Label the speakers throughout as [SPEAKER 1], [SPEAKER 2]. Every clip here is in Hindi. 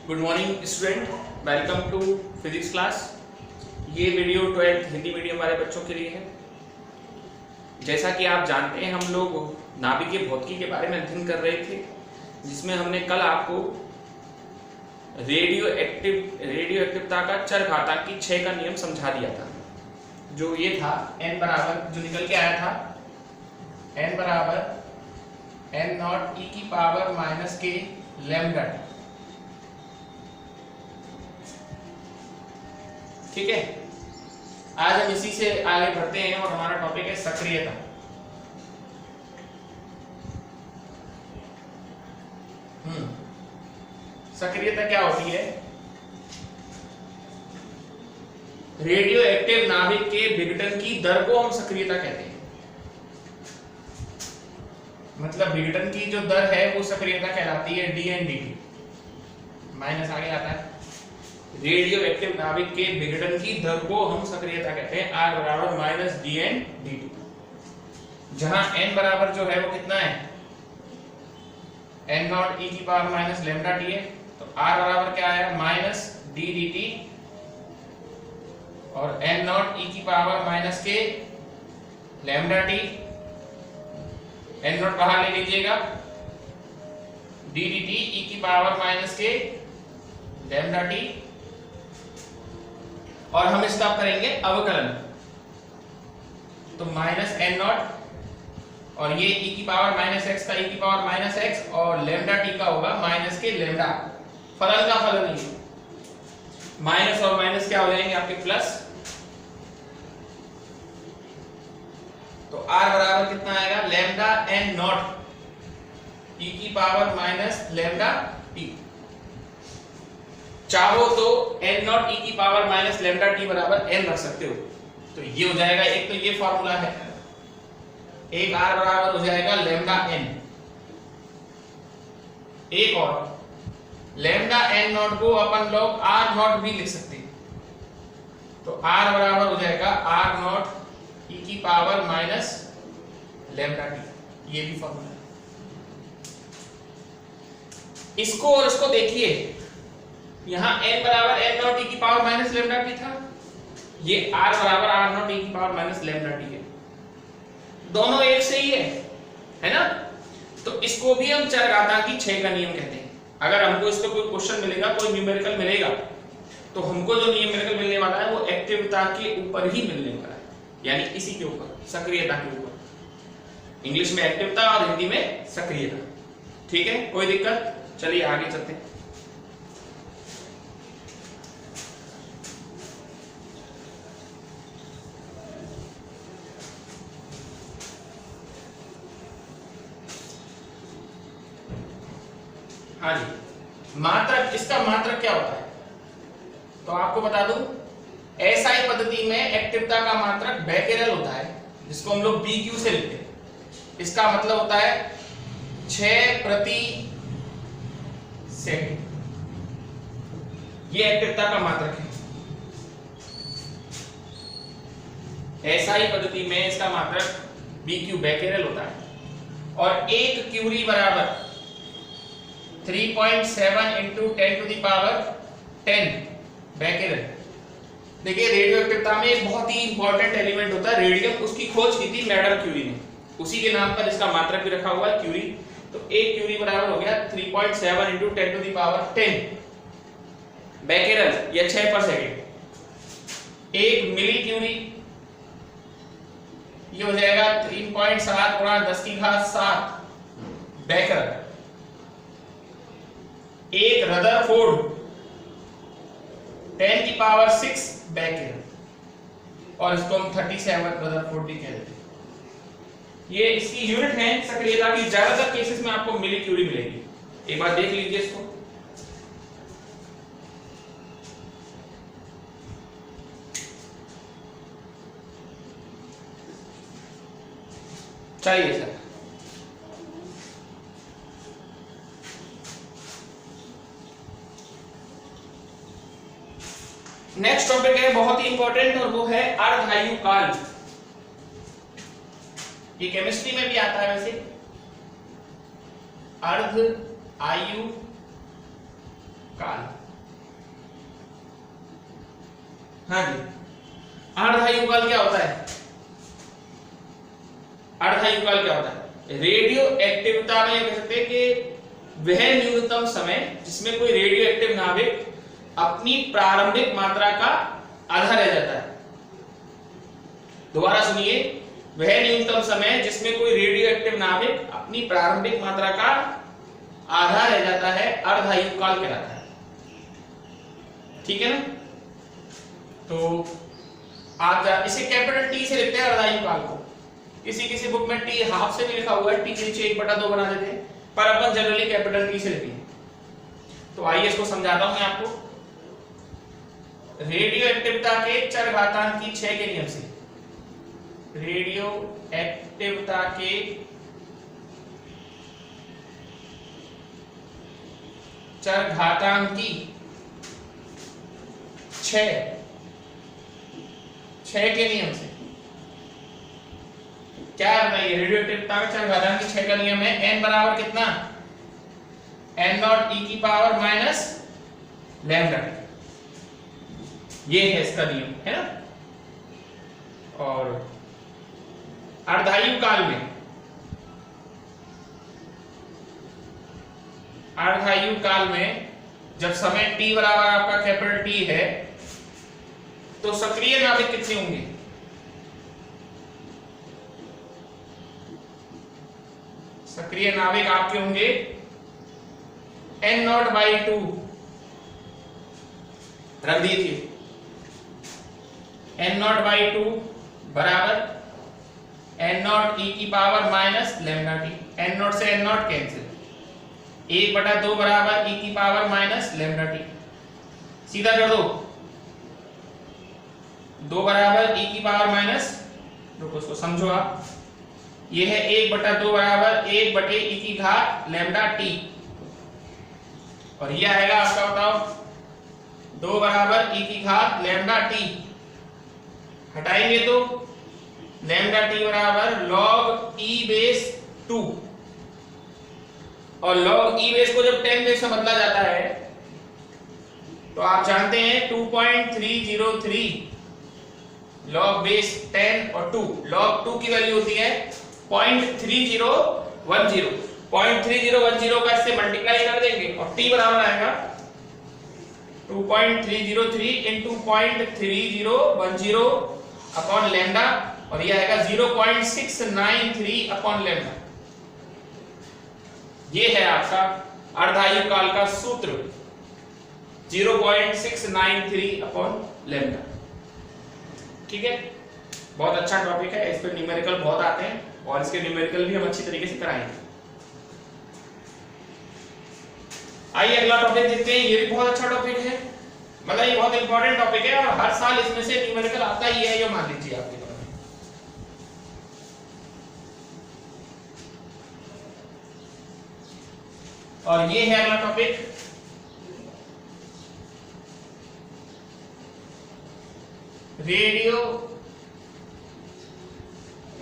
[SPEAKER 1] Good morning student, welcome to physics class. ये वीडियो 12th हिंदी मीडियम वाले बच्चों के लिए है। जैसा कि आप जानते हैं, हम लोग नाभिकीय भौतिकी के बारे में अध्ययन कर रहे थे, जिसमें हमने कल आपको रेडियो एक्टिवता का चरघातांकी 6 का नियम समझा दिया था। जो ये था n बराबर, जो निकल के आया था n बराबर n0 e की पावर माइनस के लैम्डा। ठीक है, आज हम इसी से आगे बढ़ते हैं और हमारा टॉपिक है सक्रियता। सक्रियता क्या होती है? रेडियो एक्टिव नाभिक के विघटन की दर को हम सक्रियता कहते हैं। मतलब विघटन की जो दर है वो सक्रियता कहलाती है dN/dt। माइनस आगे आता है। रेडियो एक्टिव नाभिक के विघटन की दर को हम सक्रियता कहते हैं R बराबर माइनस dN/dt। जहां n बराबर जो है वो कितना है, n0 e की पावर माइनस लैम्डा t है, तो R बराबर क्या आया, माइनस d dt, और n0 e की पावर माइनस के लैम्डा t, n0 बाहर ले लीजिएगा, d dt e की पावर माइनस के लैम्डा t, और हम इसका करेंगे अवकलन, तो माइनस n0 और ये e की पावर माइनस x का e की पावर माइनस x और लैम्डा t का होगा माइनस के लैम्डा। फलन का फलन ही माइनस और माइनस क्या हो जाएंगे आपके प्लस, तो r बराबर कितना आएगा, लैम्डा n0 e की पावर माइनस लैम्डा t। चाहो तो n0 e की पावर माइनस लैम्डा t बराबर n रख सकते हो, तो ये हो जाएगा, एक तो ये फॉर्मूला है, एक r बराबर हो जाएगा लैम्डा n, एक और लैम्डा n0 को अपन लोग r0 भी लिख सकते हैं, तो r बराबर हो जाएगा r0 e की पावर माइनस लैम्डा t। ये भी फॉर्मूला है। इसको और इसको देखिए, यहां n बराबर n0 e की पावर माइनस लैम्डा t था, ये r बराबर r0 e की पावर माइनस लैम्डा t है, दोनों एक से ही है ना। तो इसको भी हम चरघातांकी 6 का नियम कहते हैं। अगर हमको इसका कोई क्वेश्चन मिलेगा, कोई न्यूमेरिकल मिलेगा, तो हमको जो न्यूमेरिकल मिलने वाला है वो एक्टिविता के ऊपर ही मिलने वाला है, यानी इसी के ऊपर, सक्रियता के ऊपर। इंग्लिश में एक्टिविता और हिंदी में सक्रियता। ठीक है, कोई दिक्कत? चलिए आगे चलते हैं। हाँ जी, मात्रक, इसका मात्रक क्या होता है तो आपको बता दूं, एसआई पद्धति में एक्टिविता का मात्रक बेकेरेल होता है, जिसको हम लोग BQ से लिखते हैं। इसका मतलब होता है 6 प्रति सेकंड, ये एक्टिविता का मात्रक है। एसआई पद्धति में इसका मात्रक BQ बेकेरेल होता है, और 1 क्यूरी बराबर 3.7 into 10 to the power 10 बेकेरेल। देखिए, रेडियो एक्टिविता में एक बहुत ही इंपॉर्टेंट एलिमेंट होता है रेडियम, उसकी खोज की थी मैडम क्यूरी ने, उसी के नाम पर इसका मात्रक भी रखा हुआ है क्यूरी। तो 1 क्यूरी बराबर हो गया 3.7 into 10 to the power 10 बेकेरेल, या 6 पर सेकंड। 1 मिली क्यूरी, ये हो जाएगा 3.7 गुणा 10 की घात 7 बेकेरेल। 1 रदरफोर्ड 10 की पावर 6 बेकेरेल, और इसको हम 37 रदरफोर्ड भी कह देते हैं। ये इसकी यूनिट है सक्रियता की। ज्यादातर केसेस में आपको मिली क्यूरी मिलेगी, एक बार देख लीजिए इसको। चलिए सर, नेक्स्ट टॉपिक है बहुत ही इंपॉर्टेंट, और वो है अर्धआयु काल। ये केमिस्ट्री में भी आता है वैसे। अर्ध आयु काल। हाँ जी, अर्धायु काल क्या होता है? अर्धायु काल क्या होता है? रेडियो एक्टिविता में कह सकते हैं कि वह न्यूनतम समय जिसमें कोई रेडियो एक्टिव नाभिक अपनी प्रारंभिक मात्रा का आधा रह जाता है। दोबारा सुनिए, वह न्यूनतम समय जिसमें कोई रेडियो एक्टिव नाभिक अपनी प्रारंभिक मात्रा का आधा रह जाता है, अर्धायु काल कहलाता है। ठीक है ना? तो आप इसे कैपिटल टी से लिखते हैं अर्धायु काल को। किसी किसी बुक में टी हाफ से भी लिखा हुआ है, टी के नीचे 1/2 बना देते हैं, पर अपन जनरली कैपिटल टी से लिखते हैं। तो आइए इसको समझाता हूं मैं आपको। रेडियो एक्टिविता के चरघातांकी 6 के नियम से, रेडियो एक्टिविता के चरघातांकी 6 के नियम से क्या है? ये रेडियो एक्टिविता का चरघातांकी 6 का नियम है, n बराबर कितना? n0 e की पावर माइनस लैम्डा। ये है इसका नियम, है ना? और अर्धायु काल में, अर्धायु काल में जब समय t बराबर आपका कैपिटल T है, तो सक्रिय नाभिक कितने होंगे? सक्रिय नाभिक आपके होंगे n0/2, रख दीजिए। n0/2 बराबर n0 e की power minus lambda T. n0 से n0 कैंसिल, 1/2 बराबर e की पावर माइनस लैम्डा टी। सीधा कर दो, 2 बराबर e की पावर माइनस, रुको इसको समझो आप, ये है 1/2 बराबर 1/e की घात लैम्डा टी, और ये आएगा आपका, बताओ, 2 बराबर e की घात लैम्डा टी। हटाएंगे तो लैम्डा टी बराबर log e बेस 2, और log e बेस को जब 10 बेस में बदला जाता है तो आप जानते हैं 2.303 log बेस 10 और 2, log 2 की वैल्यू होती है 0.3010। 0.3010 का इससे मल्टीप्लाई कर देंगे और t बराबर आएगा 2.303 into 0.3010 अपॉन लैम्डा, और ये आएगा 0.693 अपॉन लैम्डा। ये है आपका अर्धायु काल का सूत्र, 0.693 अपॉन लैम्डा। ठीक है, बहुत अच्छा टॉपिक है, इस पर न्यूमेरिकल बहुत आते हैं और इसके न्यूमेरिकल भी हम अच्छी तरीके से कराएंगे। आइए अगला टॉपिक देखते हैं। ये भी बहुत अच्छा टॉपिक है, मतलब ये बहुत इंपॉर्टेंट टॉपिक है और हर साल इसमें से न्यूमेरिकल आता ही है, ये मान लीजिए आपके पास। और ये है अगला टॉपिक, रेडियो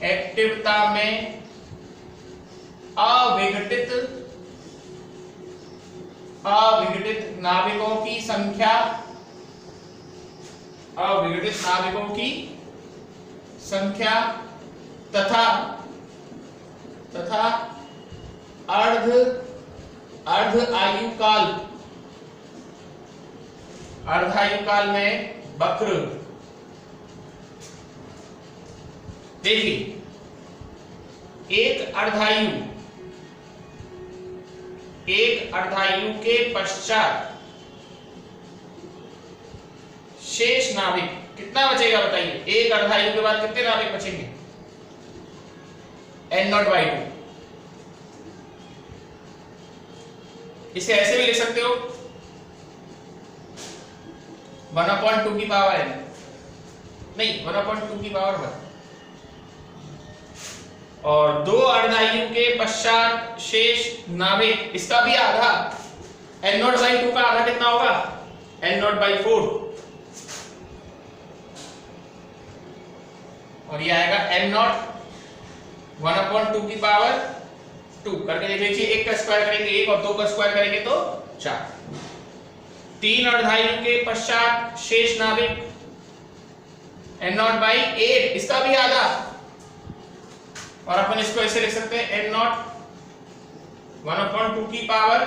[SPEAKER 1] एक्टिविता में अविघटित नाभिकों की संख्या, अविघटित नाभिकों की संख्या तथा अर्धायु काल में वक्र। देखिए, एक अर्धायु के पश्चात शेष नाभिक कितना बचेगा बताइए? एक अर्धायु के बाद कितने नाभिक बचेंगे? n0/2। इसे ऐसे भी लिख सकते हो 1/2 की पावर n, नहीं 1/2 की पावर 1। और दो अर्धायु के पश्चात शेष नाभिक, इसका भी आधा, n0/2 का आधा कितना होगा? n0/4, और ये आएगा n0 1/2 की पावर 2 करके देख लीजिए। 1 का स्क्वायर करेंगे 1 और 2 का स्क्वायर करेंगे तो 4। 3 अर्धायु के पश्चात शेष नाभिक n0/8, इसका भी आधा, और अपन इसको ऐसे लिख सकते हैं n0 1/2 की पावर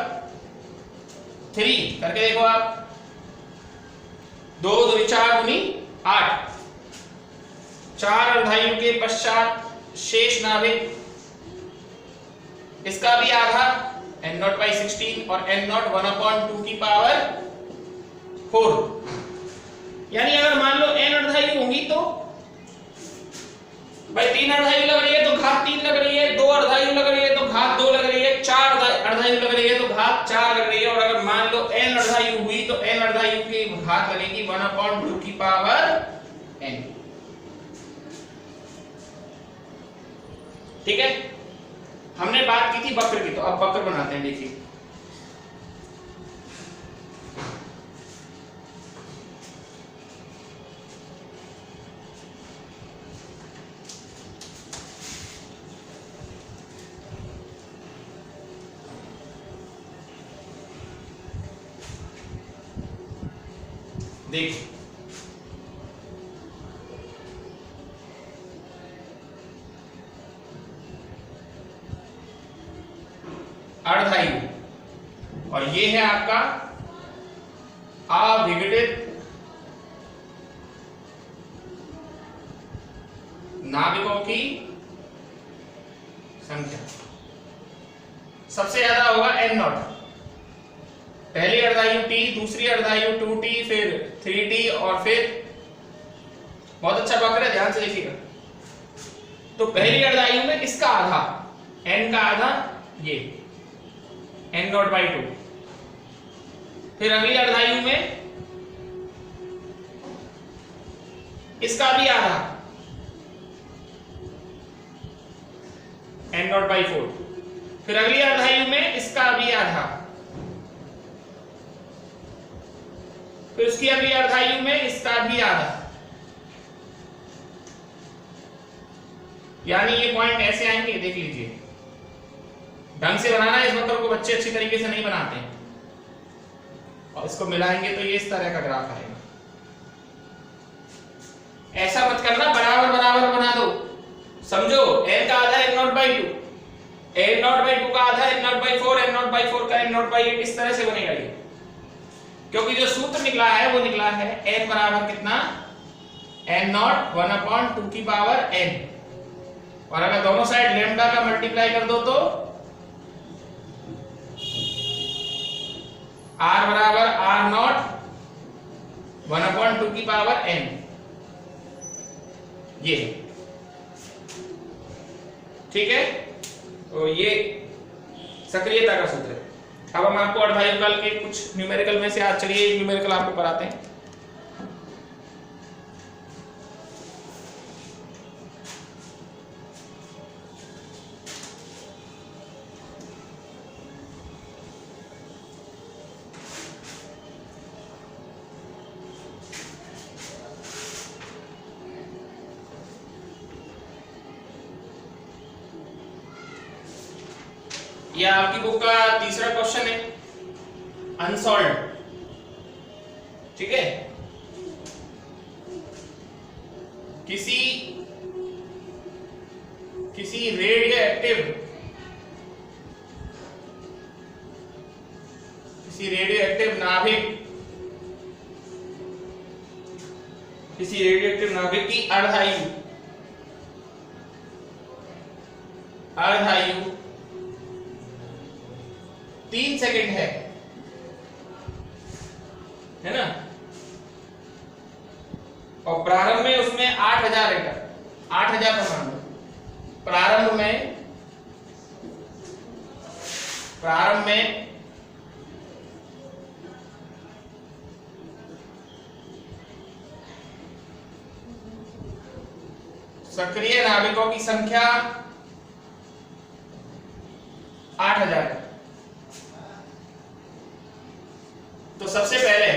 [SPEAKER 1] 3 करके देखो आप, 2 दूनी 4 दूनी 8, 4 अर्धायु के पश्चात शेष नाभिक, इसका भी आधा n0/16 और n0 1/2 की पावर 4। यानी अगर मान लो n अर्धायु होंगी तो भाई 3 अर्धायु लग रही है तो घात 3 लग रही है, 2 अर्धायु लग रही है तो घात 2 लग रही है, 4 अर्धायु लग रही है तो घात 4 लग रही है, और अगर मान लो n अर्धायु हुई तो n अर्धायु की घात लगेगी 1/2 की पावर n। ठीक है, हमने बात की थी वक्र की, तो अब वक्र बनाते हैं। देखिए देखिए अर्धायु, और ये है आपका अविघटित नाभिकों की संख्या। सबसे ज्यादा होगा n0, पहली अर्धायु t, दूसरी अर्धायु 2t, फिर 3t, और फिर बहुत अच्छा वक्र है, ध्यान से देखिएगा। तो पहली अर्धायु में इसका आधा, n का आधा ये n0/2, फिर अगली अर्धायु में इसका भी आधा n0/4, फिर अगली अर्धायु में इसका भी आधा, फिर उसकी अगली अर्धायु में इसका भी आधा। यानी ये पॉइंट ऐसे आएंगे, देख लीजिए, ढंग से बनाना है इस वक्र को, बच्चे अच्छी तरीके से नहीं बनाते हैं, और इसको मिलाएंगे तो ये इस तरह का ग्राफ आएगा। ऐसा मत करना, बराबर बराबर बना दो, समझो। n का आधा n0/2, n0/2 का आधा n0/4, n0/4 का n0/8, इस तरह से बनेगा ये, क्योंकि जो सूत्र निकला है वो निकला है n बराबर कितना, n0 1/2 की पावर n, और अगर दोनों साइड लैम्डा का मल्टीप्लाई कर दो तो r बराबर r0 1/2 की पावर n, ये ठीक है। तो ये सक्रियता का सूत्र है। अब हम आपको अर्धायु काल के कुछ न्यूमेरिकल में से आज चलिए न्यूमेरिकल आपको कराते हैं। यह आपकी बुक का तीसरा क्वेश्चन है, अनसॉल्व्ड। ठीक है, किसी रेडियोएक्टिव नाभिक की अर्धायु 3 सेकंड है ना, और प्रारंभ में उसमें 8000 लीटर, 8000 परमाणु प्रारंभ में सक्रिय नाभिकों की संख्या 8000। तो सबसे पहले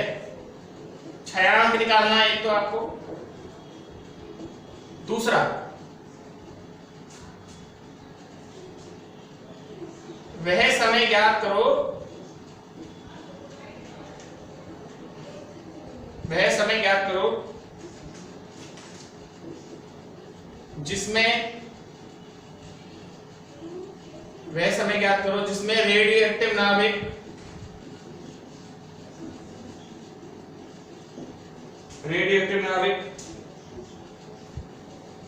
[SPEAKER 1] छायांक निकालना है एक तो आपको, दूसरा वह समय ज्ञात करो समय ज्ञात करो जिसमें रेडियोएक्टिव नाभिक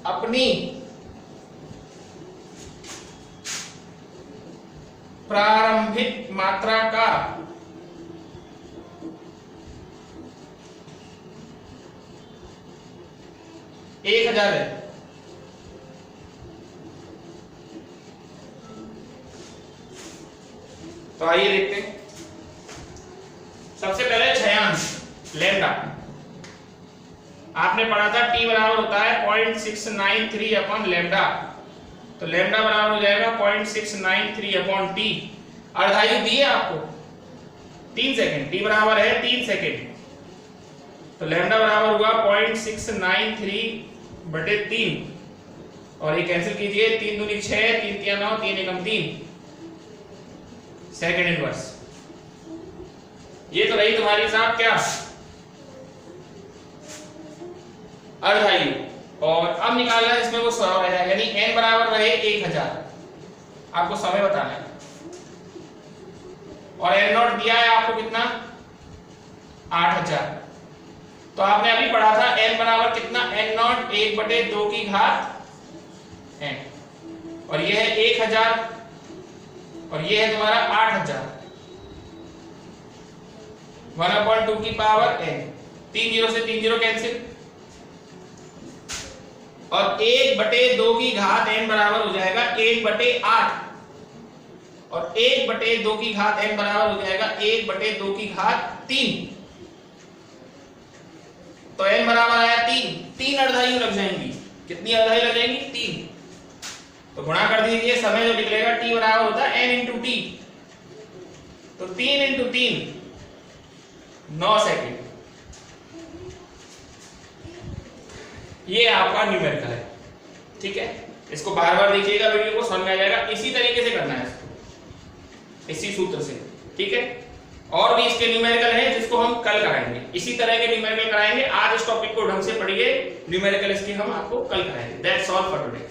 [SPEAKER 1] अपनी प्रारंभिक मात्रा का एक 1000 है। तो आइए देखते हैं। सबसे पहले क्षयांश लैम्डा आपने पढ़ा था T बराबर होता है 0.693 अपॉन लैम्डा, तो लैम्डा बराबर हो जाएगा 0.693 अपॉन T। अर्धायु दी है आपको 3 सेकंड, T बराबर है 3 सेकंड, तो लैम्डा बराबर हुआ 0.693 बटे 3 और ये कैंसिल कीजिए, 3 दूनी 6, 3 तिया 9, 3 एकम 3 सेकंड इनवर्स। ये तो रही तुम्हारी साहब क्या अर्धायु, और अब निकालना है इसमें वो 100 रह जाएगा, यानी n बराबर रहे 1000। आपको समय बताना है और n नॉट दिया है आपको कितना 8000। तो आपने अभी पढ़ा था n बराबर कितना n नॉट 1/2 की घात n, और ये है 1000 और ये है तुम्हारा 8000, 1/2 की पावर n, 3 0 से 3 0 कैंसिल, और 1/2 की घात n बराबर हो जाएगा 1/8, और 1/2 की घात n बराबर हो जाएगा 1/2 की घात 3। तो n बराबर आया 3 अर्धायु लग जाएंगी। कितनी अर्धायु लग जाएंगी 3। तो गुणा कर दीजिए, समय जो निकलेगा t बराबर होता है n × t, तो 3 × 3 9 सेकंड। ये आपका न्यूमेरिकल है, ठीक है। इसको बार बार देखिएगा, वीडियो को समझ में आ जाएगा। इसी तरीके से करना है इसको, इसी सूत्र से, ठीक है। और भी इसके न्यूमेरिकल हैं जिसको हम कल कराएंगे, इसी तरह के न्यूमेरिकल कराएंगे। आज इस टॉपिक को ढंग से पढ़िए, न्यूमेरिकल इसके हम आपको कल कराएंगे। That's all for today.